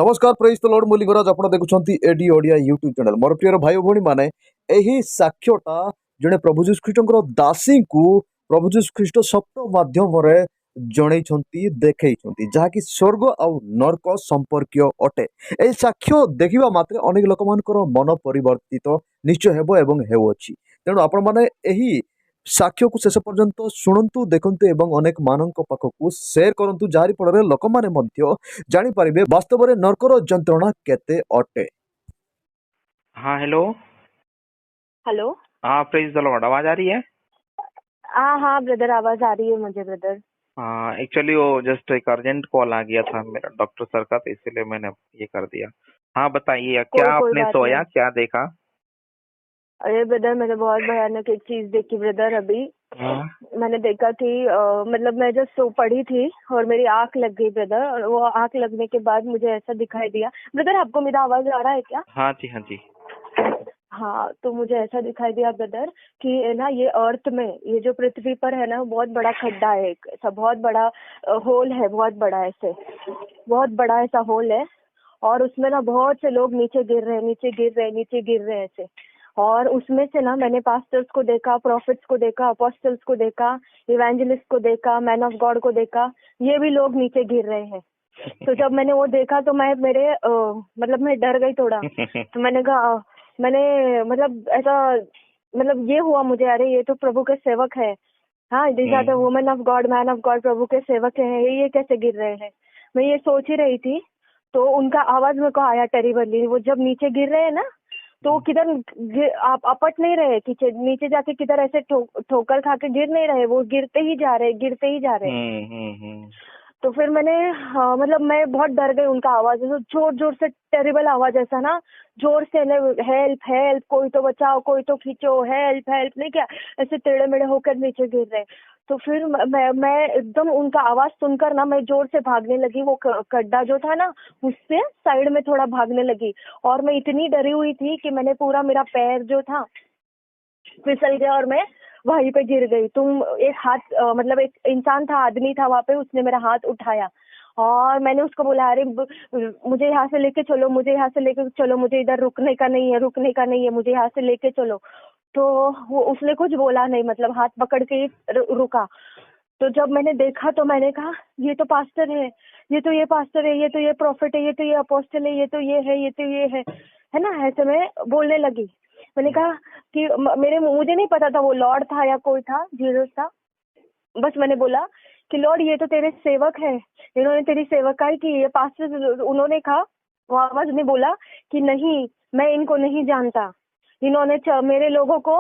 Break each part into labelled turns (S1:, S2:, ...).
S1: नमस्कार praise the Lord मुलिगराज आपण देखुछंती AD Odia YouTube channel मोर प्रिय भाई भौणी माने एही साक्ष्यटा जने प्रभु जीशु ख्रीष्टଙ୍କର दासीଙ୍କୁ प्रभु जीशु ख्रीष्ट सप्त माध्यमरे जणैछंती देखैछंती जाकी स्वर्ग आउ नरक संपर्कीय अटे। एही साक्ष्य देखिबा मात्रे अनेक लोकमानकर मन परिवर्तित निश्चय हेबो एवं हेउअछि। तेणु आपण माने एही साक्ष्य को शेष पर्यंत शुणु देखु एवं अनेक मानक पाखक सेयर करंतु जारी फल लोक माने मध्य जानी परिबे वास्तव में नरकर जंत्रणा केते अटे।
S2: हाँ हेलो।
S3: हेलो।
S2: हाँ प्रेज द लॉर्ड, आवाज आ रही है?
S3: हाँ हाँ ब्रदर, आवाज आ रही है मुझे ब्रदर।
S2: हाँ एक्चुअली वो जस्ट एक अर्जेंट कॉल आ गया था मेरा डॉक्टर सर का, तो इसीलिए मैंने ये कर दिया। हाँ बताइए, क्या
S3: कोई
S2: आपने
S3: बात
S2: सोया,
S3: नहीं।
S2: क्या देखा?
S3: अरे ब्रदर, मैंने बहुत भयानक एक चीज देखी ब्रदर अभी।
S2: हाँ
S3: मैंने देखा कि मतलब मैं जब सो पड़ी थी और मेरी आंख लग गई ब्रदर, और वो आंख लगने के बाद मुझे ऐसा दिखाई दिया। ब्रदर आपको मेरा आवाज आ रहा है क्या?
S2: हाँ जी, हाँ जी।
S3: हाँ, तो मुझे ऐसा दिखाई दिया ब्रदर कि ना ये अर्थ में, ये जो पृथ्वी पर है ना, बहुत बड़ा खड्डा है, एक ऐसा बहुत बड़ा होल है, बहुत बड़ा ऐसे, बहुत बड़ा ऐसा होल है। और उसमें ना बहुत से लोग नीचे गिर रहे हैं, नीचे गिर रहे हैं, नीचे गिर रहे हैं ऐसे। और उसमें से ना मैंने पास्टर्स को देखा, प्रॉफिट्स को देखा, अपोस्टल्स को देखा, इवेंजलिस्ट को देखा, मैन ऑफ गॉड को देखा, ये भी लोग नीचे गिर रहे हैं। तो जब मैंने वो देखा तो मैं मतलब मैं डर गई थोड़ा। तो मैंने कहा मैंने मतलब ऐसा मतलब ये हुआ मुझे, अरे ये तो प्रभु के सेवक है। हाँ, these are the women of God, man of God, प्रभु के सेवक हैं, ये कैसे गिर रहे हैं। मैं ये सोच ही रही थी, तो उनका आवाज मेरे को आया टेरिबली। वो जब नीचे गिर रहे हैं ना, तो आप अपट नहीं रहे, कि नीचे जाके किधर ऐसे ठोकर खा के गिर नहीं रहे, वो गिरते ही जा रहे, गिरते ही जा रहे। तो फिर मैंने मतलब मैं बहुत डर गई। उनका आवाज जोर जोर से, टेरिबल आवाज ऐसा ना, जोर से, हेल्प हेल्प, कोई तो बचाओ, कोई तो खींचो, हेल्प हेल्प, नहीं क्या, ऐसे टेढ़े मेढ़े होकर नीचे गिर रहे। तो फिर मैं एकदम उनका आवाज सुनकर ना, मैं जोर से भागने लगी। वो गड्ढा जो था ना, उससे साइड में थोड़ा भागने लगी। और मैं इतनी डरी हुई थी कि मैंने पूरा, मेरा पैर जो था फिसल गया और मैं वहीं पे गिर गई। एक हाथ मतलब एक इंसान था, आदमी था वहाँ पे, उसने मेरा हाथ उठाया और मैंने उसको बोला, अरे मुझे यहाँ से लेके चलो, मुझे यहाँ से लेके चलो, मुझे इधर रुकने का नहीं है, रुकने का नहीं है, मुझे यहाँ से लेके चलो। तो वो उसने कुछ बोला नहीं, मतलब हाथ पकड़ के ही रुका। तो जब मैंने देखा तो मैंने कहा, ये तो पास्टर है, ये तो ये पास्टर है, ये तो ये प्रॉफिट है, ये तो ये अपोस्टल है, ये तो ये है, ये तो ये है ना, ऐसे मैं बोलने लगी। मैंने कहा कि मुझे नहीं पता था वो लॉर्ड था या कोई था, जीसस था। बस मैंने बोला कि लॉर्ड, ये तो तेरे सेवक है, इन्होंने तेरी सेवकाई की। ये पास्टर, उन्होंने कहा, वो आवाज ने बोला कि नहीं, मैं इनको नहीं जानता। इन्होंने मेरे लोगों को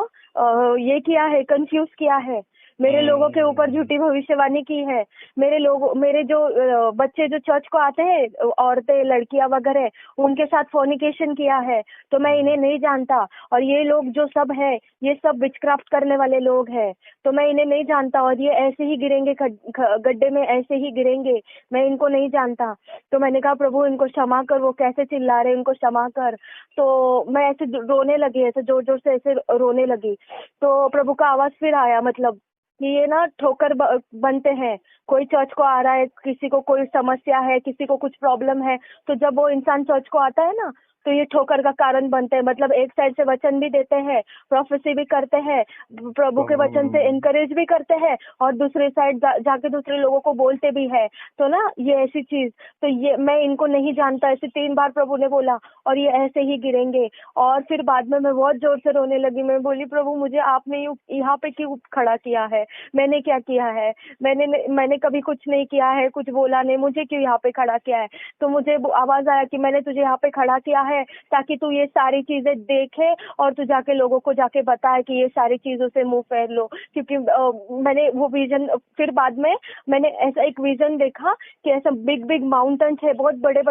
S3: ये किया है, कंफ्यूज किया है, मेरे लोगों के ऊपर झूठी भविष्यवाणी की है। मेरे जो बच्चे जो चर्च को आते हैं, औरतें, लड़कियां वगैरह, उनके साथ फोर्निकेशन किया है। तो मैं इन्हें नहीं जानता। और ये लोग जो सब है, ये सब विचक्राफ्ट करने वाले लोग हैं। तो मैं इन्हें नहीं जानता, और ये ऐसे ही गिरेंगे, गड्ढे में ऐसे ही गिरेंगे, मैं इनको नहीं जानता। तो मैंने कहा, प्रभु इनको क्षमा कर, वो कैसे चिल्ला रहे, इनको क्षमा कर। तो मैं ऐसे रोने लगी, ऐसे जोर जोर से ऐसे रोने लगी। तो प्रभु का आवाज फिर आया, मतलब कि ये ना ठोकर बनते हैं। कोई चर्च को आ रहा है, किसी को कोई समस्या है, किसी को कुछ प्रॉब्लम है, तो जब वो इंसान चर्च को आता है ना, तो ये ठोकर का कारण बनते हैं। मतलब एक साइड से वचन भी देते हैं, प्रोफेसी भी करते हैं, प्रभु के वचन से इनकरेज भी करते हैं, और दूसरे साइड जाके दूसरे लोगों को बोलते भी है। तो ना ये ऐसी चीज, तो ये मैं इनको नहीं जानता, ऐसे 3 बार प्रभु ने बोला, और ये ऐसे ही गिरेंगे। और फिर बाद में मैं बहुत जोर से रोने लगी। मैं बोली, प्रभु मुझे आपने यहाँ पे क्यों खड़ा किया है, मैंने क्या किया है, मैंने कभी कुछ नहीं किया है, कुछ बोला नहीं, मुझे क्यों यहाँ पे खड़ा किया है। तो मुझे आवाज आया कि मैंने तुझे यहाँ पे खड़ा किया है ताकि तू ये सारी चीजें देखे, और तू जाके लोगों को जाके बताए कि ये सारी चीजों से मुंह फेर लो। क्योंकि मैंने वो विजन, फिर बाद में मैंने ऐसा एक विजन देखा कि ऐसा बिग बिग माउंटेन्स है, बहुत बड़े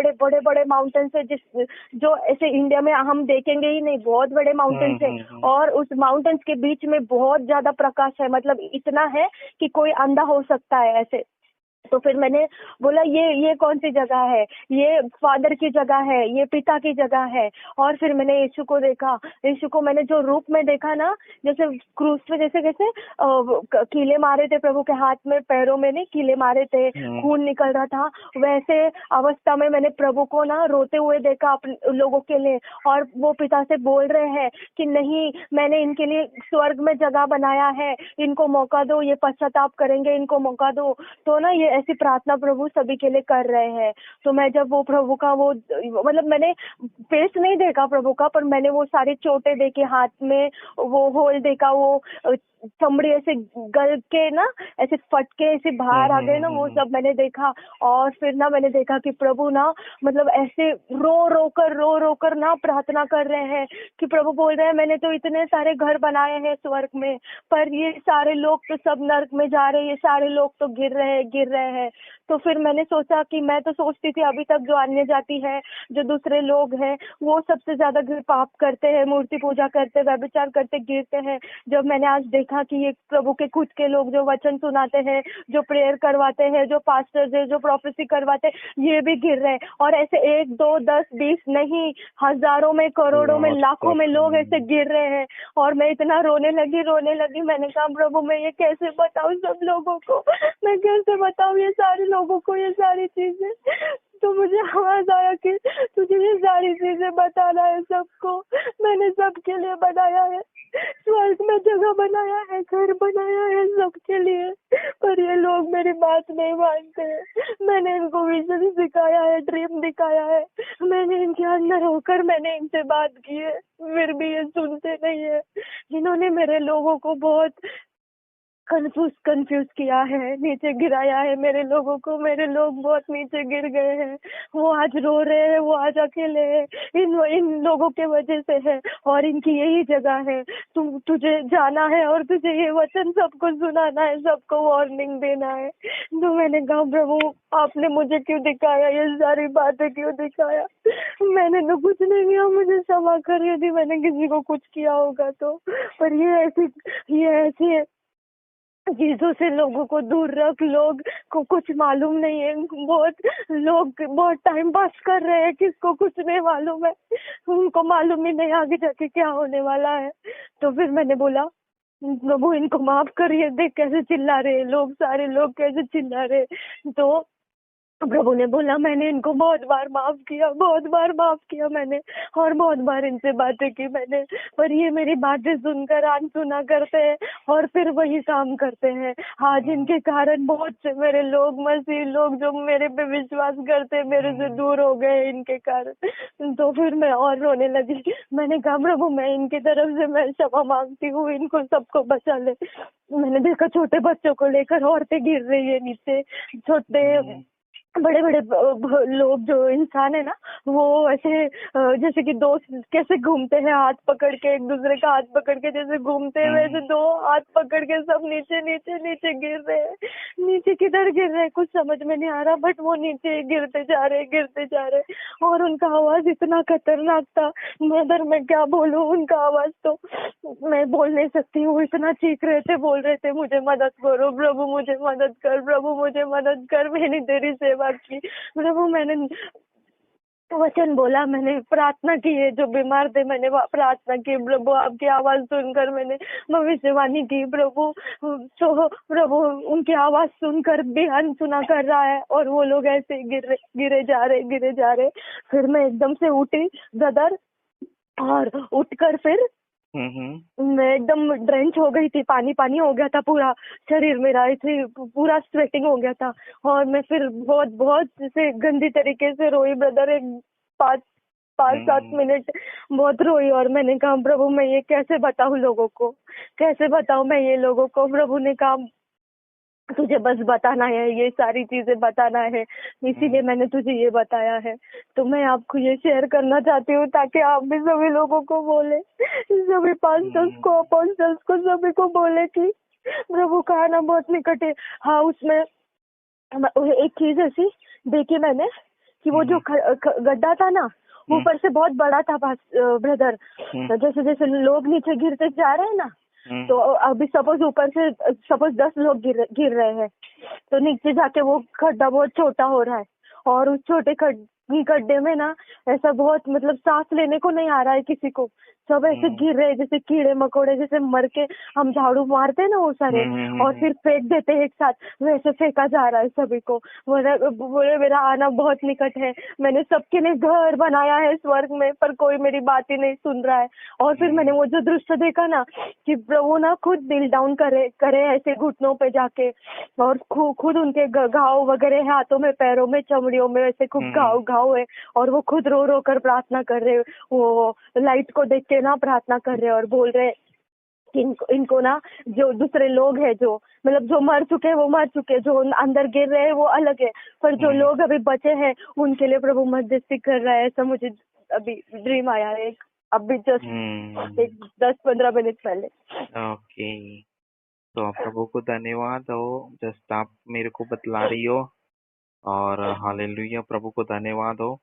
S3: बड़े माउंटेन्स है, जो ऐसे इंडिया में हम देखेंगे ही नहीं, बहुत बड़े माउंटेन्स है। और उस माउंटेन्स के बीच में बहुत ज्यादा प्रकाश है, मतलब इतना है कि कोई अंधा हो सकता है ऐसे। तो फिर मैंने बोला ये कौन सी जगह है, ये फादर की जगह है, ये पिता की जगह है। और फिर मैंने यीशु को देखा, यीशु को मैंने जो रूप में देखा ना, जैसे क्रूस पे जैसे कैसे कीले मारे थे प्रभु के हाथ में, पैरों में नहीं कीले मारे थे, खून निकल रहा था, वैसे अवस्था में मैंने प्रभु को ना रोते हुए देखा अपने लोगों के लिए। और वो पिता से बोल रहे हैं कि नहीं, मैंने इनके लिए स्वर्ग में जगह बनाया है, इनको मौका दो, ये पश्चाताप करेंगे, इनको मौका दो। तो ना ये ऐसी प्रार्थना प्रभु सभी के लिए कर रहे हैं। तो मैं जब वो प्रभु का वो मतलब मैंने फेस नहीं देखा प्रभु का, पर मैंने वो सारी चोटें देखी, हाथ में वो होल देखा, वो चमड़ी ऐसे गल के ना ऐसे फट के ऐसे बाहर आ गए ना, वो सब मैंने देखा। और फिर ना मैंने देखा कि प्रभु ना मतलब ऐसे रो रो कर ना प्रार्थना कर रहे हैं कि प्रभु बोल रहे हैं मैंने तो इतने सारे घर बनाए हैं स्वर्ग में, पर ये सारे लोग तो सब नर्क में जा रहे हैं, ये सारे लोग तो गिर रहे हैं। तो फिर मैंने सोचा कि मैं तो सोचती थी अभी तक जो अन्य जाति है, जो दूसरे लोग हैं, वो सबसे ज्यादा पाप करते हैं, मूर्ति पूजा करते, व्यभिचार करते, गिरते हैं। जब मैंने आज देखा कि ये प्रभु के खुद के लोग जो वचन सुनाते हैं, जो प्रेयर करवाते हैं, जो पास्टर्स है, जो प्रोफेसी करवाते हैं, ये भी गिर रहे हैं। और ऐसे 1 2 10 20 नहीं, हजारों में, करोड़ों में, लाखों में लोग ऐसे गिर रहे हैं। और मैं इतना रोने लगी। मैंने कहा प्रभु मैं ये कैसे बताऊं सब लोगों को, मैं कैसे बताऊं ये सारे लोगों को ये सारी चीजें। तो मुझे आवाज आया कि तुझे ये सारी चीजें बताना है सबको, मैंने सबके लिए बनाया है, स्वर्ग में जगह बनाया है, घर बनाया है सबके लिए, पर ये लोग मेरी बात नहीं मानते हैं। मैंने इनको विजन सिखाया है, ड्रीम दिखाया है, मैंने इनके अंदर होकर मैंने इनसे बात की है, फिर भी ये सुनते नहीं है। इन्होंने मेरे लोगों को बहुत कंफ्यूज किया है, नीचे गिराया है मेरे लोगों को, मेरे लोग बहुत नीचे गिर गए हैं। वो आज रो रहे हैं, वो आज अकेले हैं, इन लोगों के वजह से है, और इनकी यही जगह है। तुझे जाना है और तुझे ये वचन सबको सुनाना है, सबको वार्निंग देना है। तो मैंने कहा प्रभु आपने मुझे क्यों दिखाया, ये सारी बातें क्यों दिखाया, मैंने तो कुछ नहीं किया, मुझे क्षमा कर यदि मैंने किसी को कुछ किया होगा तो। पर ये ऐसी चीजों से लोगों को दूर रख, लोग को कुछ मालूम नहीं है, लोग बहुत टाइम पास कर रहे हैं, किसको कुछ नहीं मालूम है, उनको मालूम ही नहीं आगे जाके क्या होने वाला है। तो फिर मैंने बोला प्रभु इनको माफ करिए, देख कैसे चिल्ला रहे लोग, सारे लोग कैसे चिल्ला रहे। तो प्रभु ने बोला मैंने इनको बहुत बार माफ किया मैंने, और बहुत बार इनसे बातें की मैंने, पर ये मेरी बातें सुनकर अनसुना करते हैं और फिर वही काम करते हैं। आज इनके कारण बहुत से मेरे लोग, मसीह लोग जो मेरे पे विश्वास करते मेरे से दूर हो गए इनके कारण। तो फिर मैं और रोने लगी। मैंने कहा प्रभु मैं इनकी तरफ से मैं क्षमा मांगती हूँ, इनको सबको बचा ले। मैंने देखा छोटे बच्चों को लेकर औरतें गिर रही है नीचे, छोटे बड़े बड़े लोग जो इंसान है ना, वो ऐसे जैसे कि दोस्त कैसे घूमते हैं हाथ पकड़ के, एक दूसरे का हाथ पकड़ के जैसे घूमते हैं, वैसे 2 हाथ पकड़ के सब नीचे गिर रहे हैं। नीचे किधर गिर रहे हैं कुछ समझ में नहीं आ रहा, बट वो नीचे गिरते जा रहे। और उनका आवाज इतना खतरनाक था, मदर मैं क्या बोलूं, उनका आवाज तो मैं बोल नहीं सकती हूँ, इतना चीख रहे थे, बोल रहे थे मुझे मदद करो प्रभु, मुझे मदद कर प्रभु, मुझे मदद कर, मैंने तेरी सेवा की प्रभु, मैंने वचन बोला, मैंने प्रार्थना की है, जो बीमार थे मैंने प्रार्थना की प्रभु, आपकी आवाज सुनकर मैंने भविष्यवाणी की प्रभु। तो प्रभु उनकी आवाज सुनकर भी अनसुना कर रहा है और वो लोग ऐसे गिरे जा रहे। फिर मैं एकदम से उठी ब्रदर, और उठकर फिर मैं एकदम ड्रेंच हो गई थी, पानी हो गया था पूरा शरीर मेरा, ऐसे पूरा स्वेटिंग हो गया था। और मैं फिर बहुत जैसे गंदी तरीके से रोई ब्रदर, एक 5-7 मिनट बहुत रोई। और मैंने कहा प्रभु मैं ये कैसे बताऊं लोगों को, कैसे बताऊं मैं ये लोगों को। प्रभु ने कहा तुझे बस बताना है, ये सारी चीजें बताना है, इसीलिए मैंने तुझे ये बताया है। तो मैं आपको ये शेयर करना चाहती हूँ ताकि आप भी सभी लोगों को बोले, सभी पास्टर्स को, अपोस्टल्स को, सभी को बोले कि प्रभु का आना बहुत निकट है। हाँ, उसमें एक चीज ऐसी देखी मैंने कि वो जो गड्ढा था ना, ऊपर से बहुत बड़ा था ब्रदर, जैसे जैसे लोग नीचे गिरते जा रहे हैं ना, तो अभी सपोज 10 लोग गिर रहे हैं, तो नीचे जाके वो खड्डा बहुत छोटा हो रहा है, और उस छोटे गड्ढे में ना ऐसा बहुत मतलब सांस लेने को नहीं आ रहा है किसी को, सब ऐसे गिर रहे हैं जैसे कीड़े मकोड़े, जैसे मर के हम झाड़ू मारते हैं ना वो सारे, और फिर फेंक देते हैं एक साथ, वैसे फेंका जा रहा है सभी को। बोले मेरा आना बहुत निकट है, मैंने सबके लिए घर बनाया है स्वर्ग में, पर कोई मेरी बात ही नहीं सुन रहा है। और फिर मैंने वो जो दृश्य देखा ना कि प्रभु ना खुद दिल डाउन करे ऐसे घुटनों पे जाके, और खुद उनके घाव वगैरह है, हाथों में पैरों में चमड़ियों में ऐसे खूब घाव है, और वो खुद रो रो कर प्रार्थना कर रहे, वो लाइट को देख के ना प्रार्थना कर रहे और बोल रहे कि इनको ना, जो दूसरे लोग हैं, जो मतलब जो मर चुके हैं वो मर चुके हैं, जो अंदर गिर रहे हैं वो अलग है, पर जो लोग अभी बचे हैं उनके लिए प्रभु मध्यस्थी कर रहा है। ऐसा मुझे अभी ड्रीम आया है एक, अभी जस्ट एक 10-15 मिनट पहले।
S2: ओके, तो आप प्रभु को धन्यवाद हो, जस्ट आप मेरे को बतला रही हो, और हालेलुया, प्रभु को धन्यवाद हो।